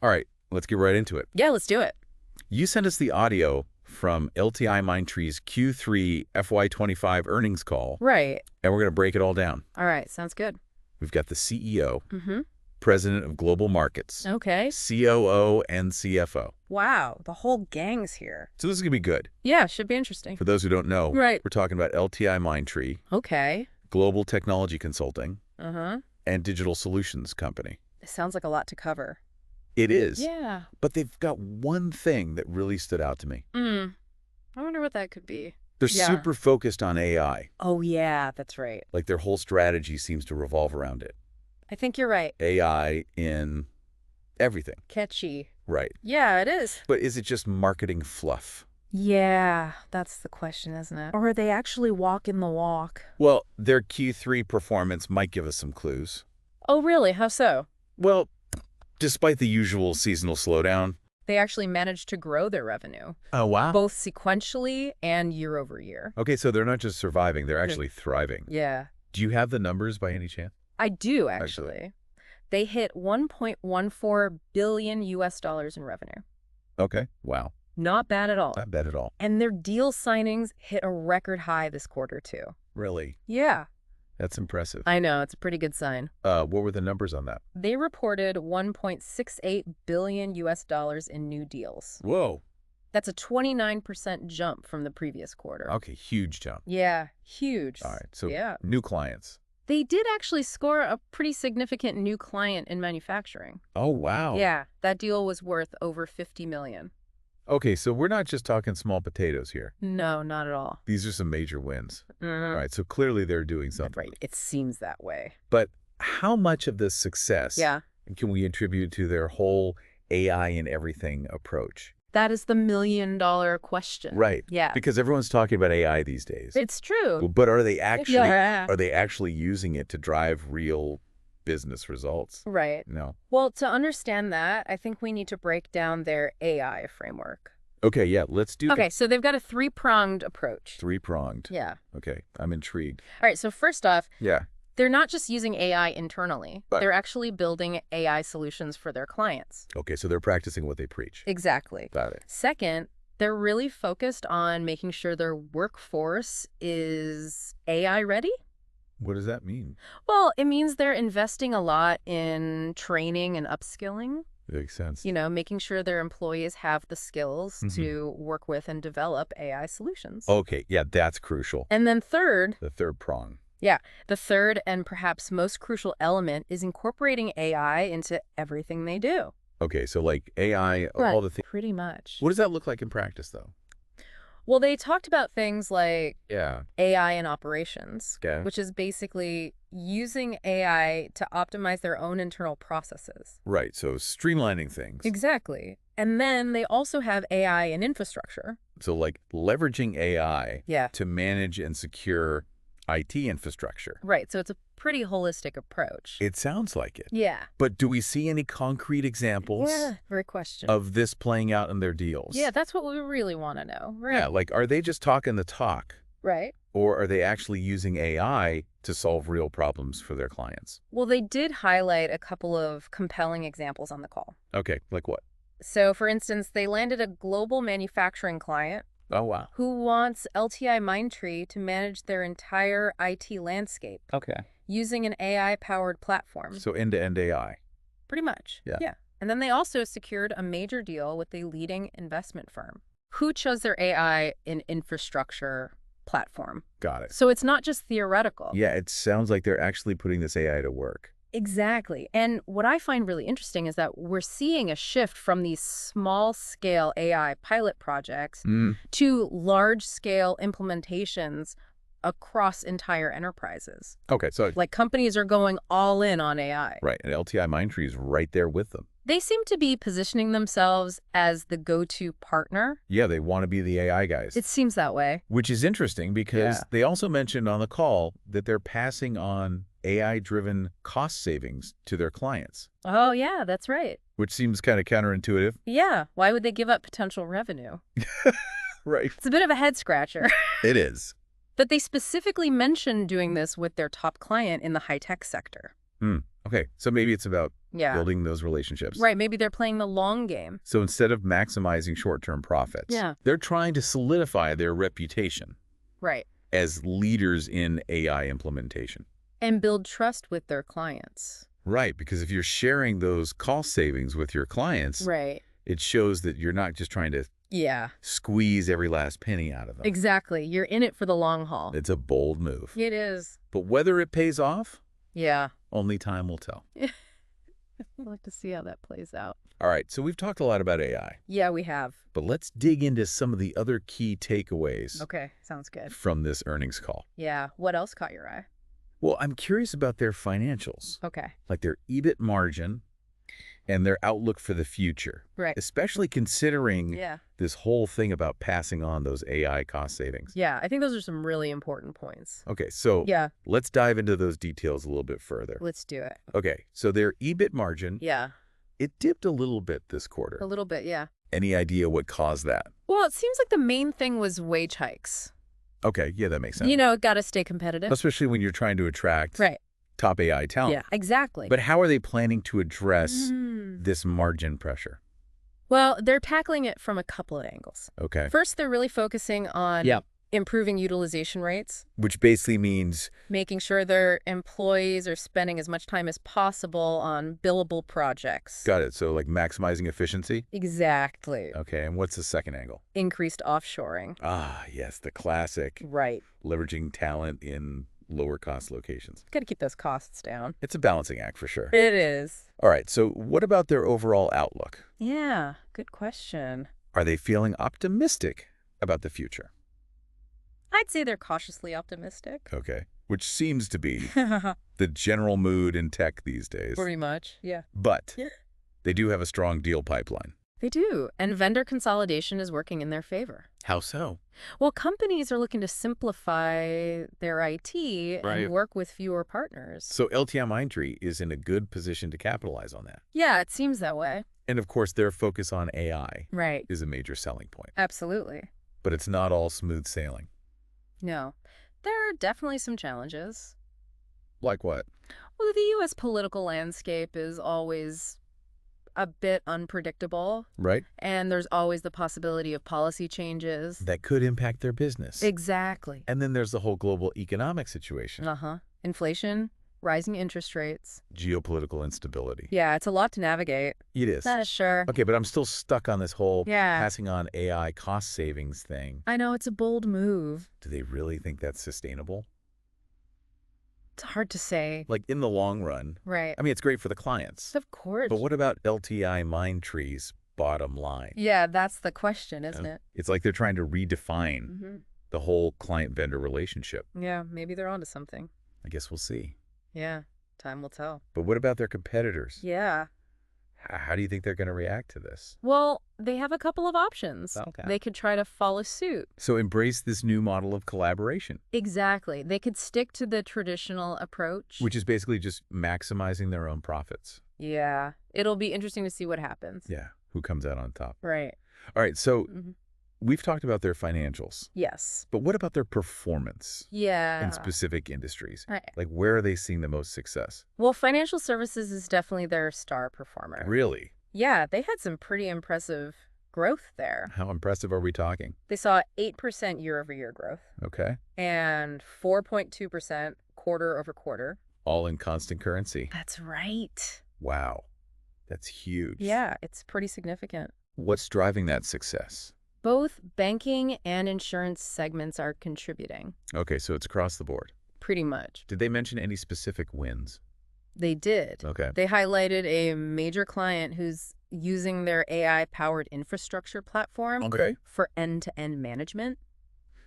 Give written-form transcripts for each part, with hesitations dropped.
All right, let's get right into it. Yeah, let's do it. You sent us the audio from LTIMindtree's Q3FY25 earnings call, Right. and we're going to break it all down. All right, sounds good. We've got the CEO, Mm-hmm. President of Global Markets, Okay. COO, and CFO. Wow, the whole gang's here. So this is going to be good. Yeah, should be interesting. For those who don't know, Right. we're talking about LTIMindtree, Okay. Global Technology Consulting, Uh-huh. and Digital Solutions Company. It sounds like a lot to cover. It is. Yeah. But they've got one thing that really stood out to me. I wonder what that could be. They're Yeah. super focused on AI. Oh, yeah, that's right. Like their whole strategy seems to revolve around it. I think you're right. AI in everything. Catchy. Right. Yeah, it is. But is it just marketing fluff? Yeah, that's the question, isn't it? Or are they actually walking the walk? Well, their Q3 performance might give us some clues. Oh, really? How so? Well, despite the usual seasonal slowdown. They actually managed to grow their revenue, Oh, wow. both sequentially and year over year. Okay, so they're not just surviving, they're actually thriving. Yeah. Do you have the numbers by any chance? I do, actually. They hit $1.14 billion in revenue. Okay. Wow. Not bad at all. Not bad at all. And their deal signings hit a record high this quarter, too. Really? Yeah. That's impressive. I know. It's a pretty good sign. What were the numbers on that? They reported $1.68 billion in new deals. Whoa. That's a 29% jump from the previous quarter. Okay, huge jump. Yeah, huge. All right, so yeah. new clients. They did actually score a pretty significant new client in manufacturing. Oh, wow. Yeah, that deal was worth over $50 million. Okay, so we're not just talking small potatoes here. No, not at all. These are some major wins. All Mhm. right, so clearly they're doing something. Right, it seems that way. But how much of this success Yeah. can we attribute to their whole AI in everything approach? That is the $1,000,000 question. Right. Yeah. Because everyone's talking about AI these days. It's true. But are they actually Yeah. are they actually using it to drive real business results? Right. No. Well, to understand that, I think we need to break down their AI framework. Okay, yeah, let's do Okay, that. so they've got a three-pronged approach. Three-pronged. Yeah. Okay, I'm intrigued. All right, so first off, Yeah. they're not just using AI internally. Right. They're actually building AI solutions for their clients. Okay, so they're practicing what they preach. Exactly. Got it. Second, they're really focused on making sure their workforce is AI ready. What does that mean? Well, it means they're investing a lot in training and upskilling, Makes sense. making sure their employees have the skills to work with and develop AI solutions. Okay, yeah, that's crucial. And then third, The third prong. the third and perhaps most crucial element is incorporating AI into everything they do. Okay, so like AI, all the things. Pretty much. What does that look like in practice, though? Well, they talked about things like Yeah. AI in operations, Okay. which is basically using AI to optimize their own internal processes. Right, so streamlining things. Exactly. And then they also have AI in infrastructure. So like leveraging AI Yeah. to manage and secure IT infrastructure. Right. So it's a pretty holistic approach. It sounds like it. Yeah. But do we see any concrete examples Very question. of this playing out in their deals? Yeah, that's what we really want to know. Right. Yeah, like are they just talking the talk, Right. or are they actually using AI to solve real problems for their clients? Well, they did highlight a couple of compelling examples on the call. Okay, like what? So, for instance, they landed a global manufacturing client Oh, wow. who wants LTIMindtree to manage their entire IT landscape Okay. using an AI-powered platform. So end-to-end AI. Pretty much. Yeah. And then they also secured a major deal with a leading investment firm who chose their AI in infrastructure platform. Got it. So it's not just theoretical. Yeah, it sounds like they're actually putting this AI to work. Exactly. And what I find really interesting is that we're seeing a shift from these small-scale AI pilot projects to large-scale implementations across entire enterprises. Okay, so Like companies are going all in on AI. right, and LTIMindtree is right there with them. They seem to be positioning themselves as the go-to partner. Yeah, they want to be the AI guys. It seems that way. Which is interesting because Yeah. they also mentioned on the call that they're passing on AI-driven cost savings to their clients, Oh, yeah, that's right. which seems kind of counterintuitive. Yeah, why would they give up potential revenue? Right. It's a bit of a head-scratcher. It is. But they specifically mentioned doing this with their top client in the high-tech sector. Okay, so maybe it's about Yeah. building those relationships. Right. Maybe they're playing the long game. So instead of maximizing short-term profits, Yeah. they're trying to solidify their reputation Right. as leaders in AI implementation. And build trust with their clients. Right, because if you're sharing those cost savings with your clients, Right. it shows that you're not just trying to Yeah. squeeze every last penny out of them. Exactly. You're in it for the long haul. It's a bold move. It is. But whether it pays off, Yeah. only time will tell. I'd like to see how that plays out. All right, so we've talked a lot about AI, Yeah, we have. but let's dig into some of the other key takeaways Okay. Sounds good. from this earnings call. Yeah. What else caught your eye? Well, I'm curious about their financials, Okay. like their EBIT margin and their outlook for the future, Right. especially considering Yeah. this whole thing about passing on those AI cost savings. Yeah. I think those are some really important points. Okay, so Yeah. let's dive into those details a little bit further. Let's do it. Okay, so their EBIT margin, Yeah. it dipped a little bit this quarter. A little bit. Yeah. Any idea what caused that? Well, it seems like the main thing was wage hikes. Okay, yeah, that makes sense. You know, got to stay competitive. Especially when you're trying to attract Right. top AI talent. Yeah, exactly. But how are they planning to address Mm. this margin pressure? Well, they're tackling it from a couple of angles. Okay. First, they're really focusing on Yep. improving utilization rates, Which basically means, making sure their employees are spending as much time as possible on billable projects. got it, so like maximizing efficiency? Exactly. Okay, and what's the second angle? Increased offshoring. Ah, yes, the classic Right. leveraging talent in lower cost locations. Got to keep those costs down. It's a balancing act for sure. It is. All right, so what about their overall outlook? Yeah, good question. Are they feeling optimistic about the future? I'd say they're cautiously optimistic. Okay, which seems to be the general mood in tech these days. Pretty much, yeah. But Yeah. they do have a strong deal pipeline. They do, and vendor consolidation is working in their favor. How so? Well, companies are looking to simplify their IT Right. and work with fewer partners. So LTIMindtree is in a good position to capitalize on that. Yeah, it seems that way. And of course, their focus on AI Right. is a major selling point. Absolutely. But it's not all smooth sailing. No. There are definitely some challenges. Like what? Well, the U.S. political landscape is always a bit unpredictable, Right? and there's always the possibility of policy changes. That could impact their business. Exactly. And then there's the whole global economic situation. Uh-huh. Inflation, rising interest rates. Geopolitical instability. Yeah, it's a lot to navigate. It is. Sure. Okay, but I'm still stuck on this whole Yeah. passing on AI cost savings thing. I know it's a bold move. Do they really think that's sustainable? It's hard to say. Like in the long run, Right. I mean, it's great for the clients. Of course. But what about LTIMindtree's bottom line? Yeah, that's the question, isn't it? It's like they're trying to redefine Mm-hmm. the whole client-vendor relationship. Yeah, maybe they're onto something. I guess we'll see. Yeah, time will tell. But what about their competitors? Yeah. How do you think they're going to react to this? Well, they have a couple of options. Okay. They could try to follow suit. So embrace this new model of collaboration, Exactly. They could stick to the traditional approach. which is basically just maximizing their own profits. Yeah. It'll be interesting to see what happens. Yeah, who comes out on top? Right. All right, so Mm-hmm. we've talked about their financials, Yes. but what about their performance Yeah. in specific industries? Right. Like, where are they seeing the most success? Well, financial services is definitely their star performer. Really? Yeah, they had some pretty impressive growth there. How impressive are we talking? They saw 8% year-over-year growth Okay. and 4.2% quarter-over-quarter. All in constant currency. That's right. Wow. That's huge. Yeah, it's pretty significant. What's driving that success? Both banking and insurance segments are contributing, Okay, so it's across the board. pretty much. Did they mention any specific wins? They did. Okay. They highlighted a major client who's using their AI-powered infrastructure platform Okay. for end-to-end management.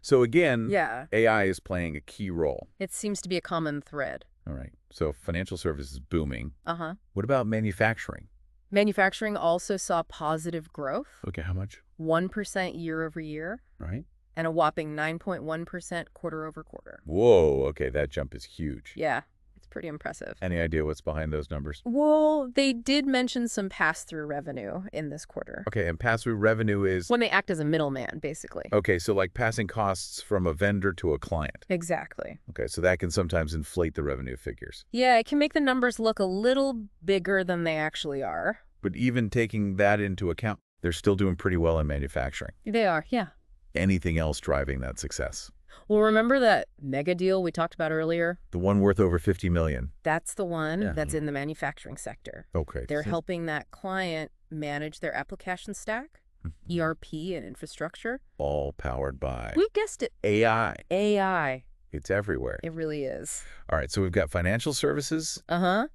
So again, Yeah. AI is playing a key role. It seems to be a common thread. All right. So financial services booming. Uh-huh. What about manufacturing? Manufacturing also saw positive growth, Okay, how much? 1% year-over-year, Right. and a whopping 9.1% quarter-over-quarter. Whoa, okay, that jump is huge. Yeah, it's pretty impressive. Any idea what's behind those numbers? Well, they did mention some pass-through revenue in this quarter. Okay, and pass-through revenue is... When they act as a middleman, basically. Okay, so like passing costs from a vendor to a client. Exactly. Okay, so that can sometimes inflate the revenue figures. Yeah, it can make the numbers look a little bigger than they actually are. But even taking that into account, they're still doing pretty well in manufacturing. They are, yeah. Anything else driving that success? Well, remember that mega deal we talked about earlier? The one worth over $50 million. That's the one that's in the manufacturing sector. Okay. They're helping that client manage their application stack, ERP and infrastructure. All powered by... We guessed it. AI. AI. It's everywhere. It really is. All right, so we've got financial services,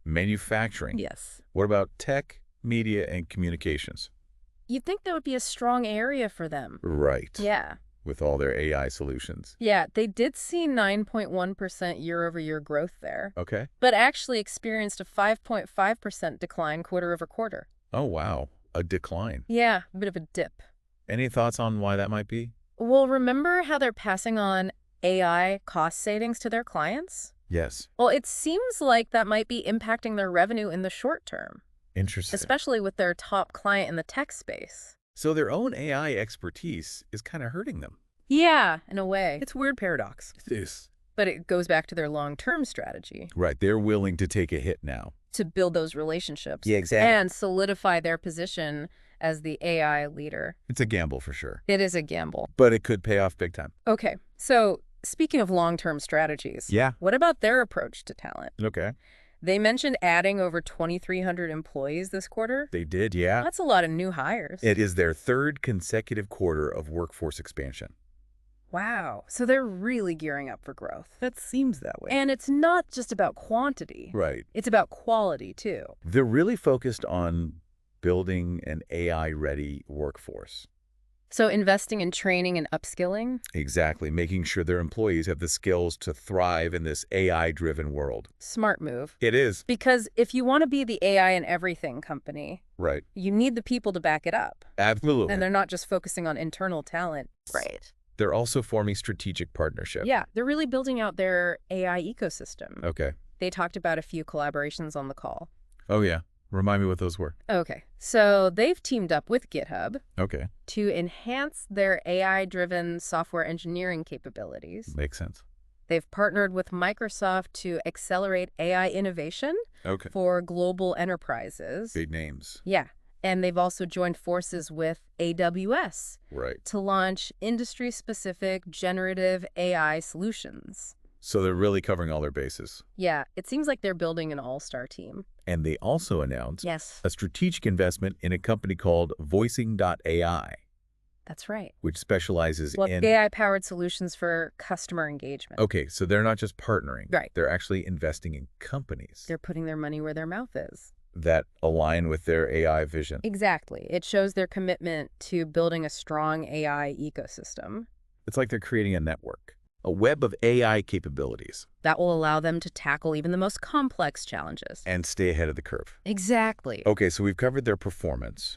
manufacturing. Yes. What about tech, media, and communications? You'd think that would be a strong area for them. Right. Yeah. With all their AI solutions. Yeah, they did see 9.1% year-over-year growth there. Okay. But actually experienced a 5.5% decline quarter-over-quarter. Oh, wow. A decline. Yeah, a bit of a dip. Any thoughts on why that might be? Well, remember how they're passing on AI cost savings to their clients? Yes. Well, it seems like that might be impacting their revenue in the short term. Interesting. Especially with their top client in the tech space. So their own AI expertise is kind of hurting them. Yeah, in a way. It's a weird paradox. It is. But it goes back to their long-term strategy. Right. They're willing to take a hit now. To build those relationships. Yeah, exactly. And solidify their position as the AI leader. It's a gamble for sure. It is a gamble. But it could pay off big time. Okay, so speaking of long-term strategies. Yeah. What about their approach to talent? Okay. They mentioned adding over 2,300 employees this quarter. They did, yeah. That's a lot of new hires. It is their third consecutive quarter of workforce expansion. Wow. So they're really gearing up for growth. That seems that way. And it's not just about quantity. Right. It's about quality, too. They're really focused on building an AI-ready workforce. So investing in training and upskilling? Exactly. Making sure their employees have the skills to thrive in this AI-driven world. Smart move. It is. Because if you want to be the AI in everything company, right, you need the people to back it up. Absolutely. And they're not just focusing on internal talent. Right. They're also forming strategic partnerships. Yeah, they're really building out their AI ecosystem. Okay. They talked about a few collaborations on the call. Oh, yeah. Remind me what those were. Okay. So they've teamed up with GitHub okay, to enhance their AI-driven software engineering capabilities. Makes sense. They've partnered with Microsoft to accelerate AI innovation Okay. for global enterprises. Big names. Yeah. And they've also joined forces with AWS Right. to launch industry-specific generative AI solutions. So they're really covering all their bases. Yeah, it seems like they're building an all-star team. And they also announced Yes. a strategic investment in a company called Voicing.ai, That's right. which specializes Well, in... AI-powered solutions for customer engagement. Okay, so they're not just partnering. Right. They're actually investing in companies They're putting their money where their mouth is. that align with their AI vision. Exactly. It shows their commitment to building a strong AI ecosystem It's like they're creating a network, a web of AI capabilities, that will allow them to tackle even the most complex challenges. and stay ahead of the curve. Exactly. Okay, so we've covered their performance,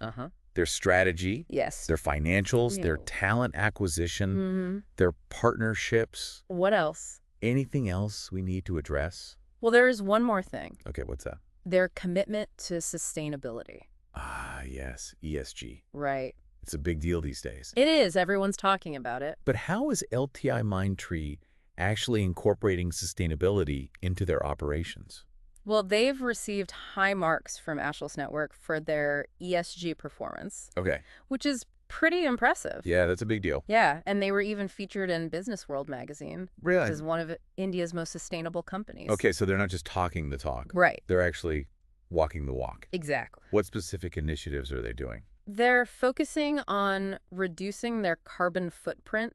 their strategy, Yes. their financials, Yeah. their talent acquisition, Mm-hmm. their partnerships. What else? Anything else we need to address? Well, there is one more thing. Okay, what's that? Their commitment to sustainability. Ah, yes, ESG. Right. It's a big deal these days. It is. Everyone's talking about it. But how is LTIMindtree actually incorporating sustainability into their operations? Well, they've received high marks from Ashles Network for their ESG performance, Okay. which is pretty impressive. Yeah, that's a big deal. Yeah, and they were even featured in Business World magazine, which Really? is one of India's most sustainable companies. Okay, so they're not just talking the talk. Right. They're actually walking the walk. Exactly. What specific initiatives are they doing? They're focusing on reducing their carbon footprint,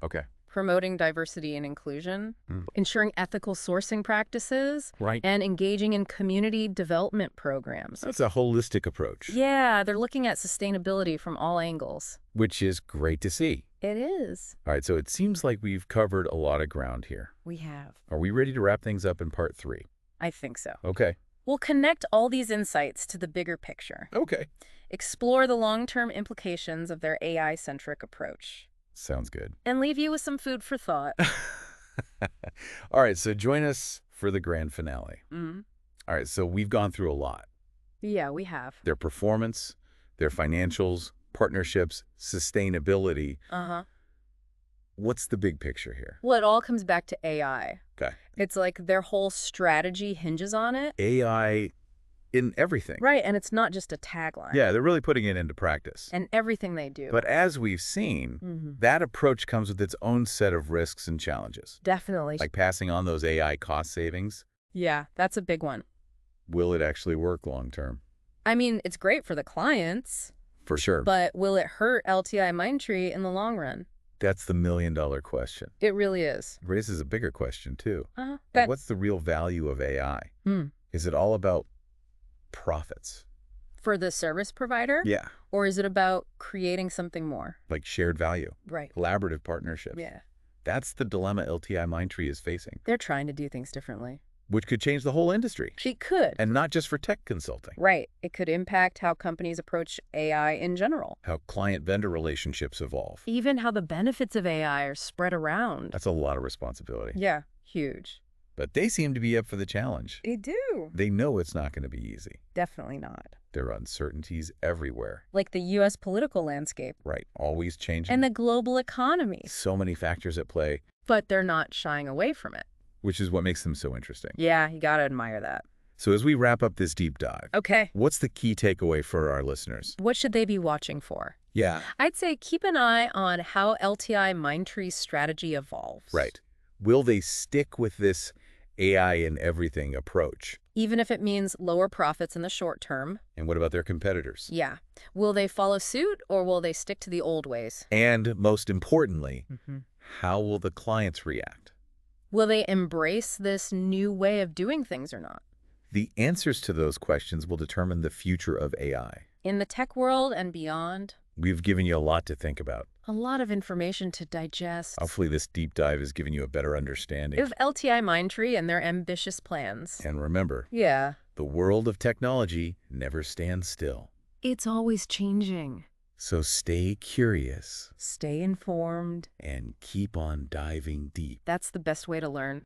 Okay. promoting diversity and inclusion, ensuring ethical sourcing practices, Right. and engaging in community development programs. That's a holistic approach, Yeah, they're looking at sustainability from all angles. which is great to see. It is. All right, so it seems like we've covered a lot of ground here. We have. Are we ready to wrap things up in part 3? I think so. Okay. We'll connect all these insights to the bigger picture. Okay. Explore the long-term implications of their AI-centric approach. Sounds good. And leave you with some food for thought. All right, so join us for the grand finale. Mm-hmm. All right, so we've gone through a lot. Yeah, we have. Their performance, their financials, partnerships, sustainability. Uh-huh. What's the big picture here? Well, it all comes back to AI. Okay. It's like their whole strategy hinges on it. AI in everything. Right, and it's not just a tagline. Yeah, they're really putting it into practice. And everything they do. But as we've seen, that approach comes with its own set of risks and challenges. Definitely. Like passing on those AI cost savings. Yeah, that's a big one. Will it actually work long term? I mean, it's great for the clients. For sure. But will it hurt LTIMindtree in the long run? That's the million-dollar question. It really is. It raises a bigger question, too. Uh-huh. Like, what's the real value of AI? Is it all about profits? For the service provider? Yeah. Or is it about creating something more? Like shared value. Right. Collaborative partnerships. Yeah. That's the dilemma LTIMindtree is facing. They're trying to do things differently. Which could change the whole industry. It could. And not just for tech consulting. Right. It could impact how companies approach AI in general. How client-vendor relationships evolve. Even how the benefits of AI are spread around. That's a lot of responsibility. Yeah, huge. But they seem to be up for the challenge. They do. They know it's not going to be easy. Definitely not. There are uncertainties everywhere. Like the U.S. political landscape. Right. Always changing. And the global economy. So many factors at play. But they're not shying away from it. Which is what makes them so interesting. Yeah, you gotta admire that. So as we wrap up this deep dive, okay, what's the key takeaway for our listeners? What should they be watching for? Yeah. I'd say keep an eye on how LTIMindtree's strategy evolves. Right. Will they stick with this AI in everything approach? Even if it means lower profits in the short term. And what about their competitors? Yeah. Will they follow suit or will they stick to the old ways? And most importantly, how will the clients react? Will they embrace this new way of doing things or not? The answers to those questions will determine the future of AI. In the tech world and beyond. We've given you a lot to think about. A lot of information to digest. Hopefully this deep dive has given you a better understanding of LTIMindtree and their ambitious plans. And remember, yeah, the world of technology never stands still. It's always changing. So stay curious. Stay informed. And keep on diving deep. That's the best way to learn.